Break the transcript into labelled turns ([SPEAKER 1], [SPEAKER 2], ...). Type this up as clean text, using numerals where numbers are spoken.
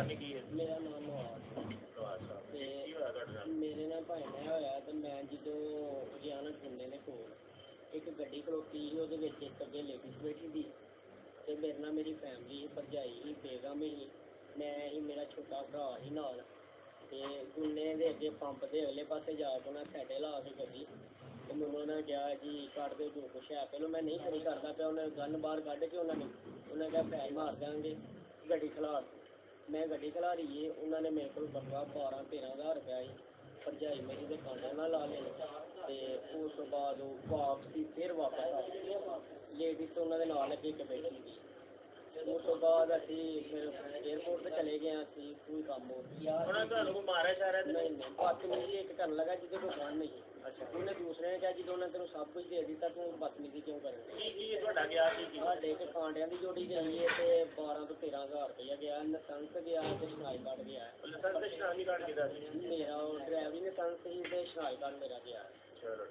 [SPEAKER 1] ਨਾਮ ਕੀ ਹੈ?
[SPEAKER 2] ਮੇਰਾ ਨਾਮ ਨਵਾਜ਼ ਤੇ
[SPEAKER 1] ਕੀ ਹੋਇਆ ਤੁਹਾਡੇ ਨਾਲ?
[SPEAKER 2] ਮੇਰੇ ਨਾਲ ਭਾਈ ਨੇ ਹੋਇਆ ਤੇ ਮੈਂ ਜਦੋਂ ਅਚਾਨਕ ਸੁਣਨੇ ਦੇ ਕੋਲ ਇੱਕ ਗੱਡੀ ਖਲੋਤੀ ਸੀ, ਉਹਦੇ ਵਿੱਚ ਇੱਕ ਅੱਗੇ ਲੇਡੀਜ਼ ਬੈਠੀ ਸੀ ਤੇ ਮੇਰੇ ਨਾਲ ਮੇਰੀ ਫੈਮਿਲੀ ਭਰਜਾਈ ਸੀ, ਬੇਗਮ ਸੀ, ਮੈਂ ਹੀ, ਮੇਰਾ ਛੋਟਾ ਭਰਾ ਸੀ ਨਾਲ। ਤੇ ਗੁੰਨੇ ਦੇ ਅੱਗੇ ਪੰਪ ਦੇ ਅਗਲੇ ਪਾਸੇ ਜਾ ਕੇ ਉਹਨਾਂ ਸਾਡੇ ਲਾ ਕੇ ਗੱਡੀ ਤੇ ਮੈਨੂੰ ਉਹਨਾਂ ਕਿਹਾ ਜੀ ਕੱਢ ਦਿਓ ਜੋ ਕੁਛ ਹੈ। ਪਹਿਲਾਂ ਮੈਂ ਨਹੀਂ ਖੜੀ ਕਰਦਾ ਪਿਆ, ਉਹਨੇ ਗਨ ਬਾਹਰ ਕੱਢ ਕੇ ਉਹਨਾਂ ਕਿਹਾ ਪੈਸੇ ਮਾਰ ਦਿਆਂਗੇ, ਗੱਡੀ ਖਿਲਾ। ਮੈਂ ਗੱਡੀ ਖਿਲਾ ਰਹੀ ਏ, ਉਹਨਾਂ ਨੇ ਮੇਰੇ ਕੋਲ ਬਟਵਾ 12-13 ਹਜ਼ਾਰ ਰੁਪਇਆ ਸੀ, ਭਰਜਾਈ ਮੇਰੀ ਦੇ ਕਾਂਡਿਆਂ ਨਾਲ ਲਾ ਲਏ ਤੇ ਉਸ ਤੋਂ ਬਾਅਦ ਉਹ ਵਾਪਸੀ ਫਿਰ ਵਾਪਸ ਆ ਗਏ। ਲੇਡੀਜ਼ ਤੋਂ ਉਹਨਾਂ ਦੇ ਨਾਲ ਲੱਗੇ ਇੱਕ ਬੈਠੀ ਸੀ। ਉਸ ਤੋਂ ਬਾਅਦ ਅਸੀਂ ਫਿਰ ਏਅਰਪੋਰਟ 'ਤੇ ਚਲੇ ਗਏ। ਅਸੀਂ ਕੋਈ ਕੰਮ ਹੋ
[SPEAKER 1] ਉਹਨਾਂ ਨੇ ਤੁਹਾਨੂੰ ਕੋਈ ਮਾਰਿਆ ਸ਼ਾਰਿਆ ਤੇ
[SPEAKER 2] ਨਹੀਂ ਨਹੀਂ ਬਦਤਮੀਜ਼ੀ ਇੱਕ ਕਰਨ ਲੱਗਾ ਜਿਹਦੇ ਕੋਲ ਗਨ ਨਹੀਂ। ਅੱਛਾ, ਉਹਨੇ ਦੂਸਰੇ ਨੇ ਕਿਹਾ ਜਦੋਂ ਉਹਨੇ ਤੈਨੂੰ ਸਭ ਕੁਝ ਦੇ ਦਿੱਤਾ ਤੂੰ ਬਦਤਮੀਜ਼ੀ ਕਿਉਂ ਕਰੇਂਗਾ?
[SPEAKER 1] ਕੀ ਤੁਹਾਡਾ ਗਿਆ ਕੀ?
[SPEAKER 2] ਸਾਡੇ ਇੱਕ ਕਾਂਡਿਆਂ ਦੀ ਜੋੜੀ ਗਈ ਹੈ ਤੇ 12 ਤੋਂ 13 ਹਜ਼ਾਰ ਰੁਪਇਆ ਗਿਆ, ਲਾਇਸੈਂਸ ਗਿਆ ਤੇ ਸ਼ਨਾਈ ਕਾਰਡ ਗਿਆ।
[SPEAKER 1] ਲਾਇਸੈਂਸ ਤੇ ਸ਼ਨਾਨੀ ਕਾਰਡ ਕਿਹਦਾ ਸੀ?
[SPEAKER 2] ਮੇਰਾ ਉਹ ਡਰਾਈਵਿੰਗ ਲਾਇਸੈਂਸ ਸੀ ਤੇ ਸ਼ਨਾਈ ਕਾਰਡ ਮੇਰਾ ਗਿਆ।
[SPEAKER 1] ਚਲੋ।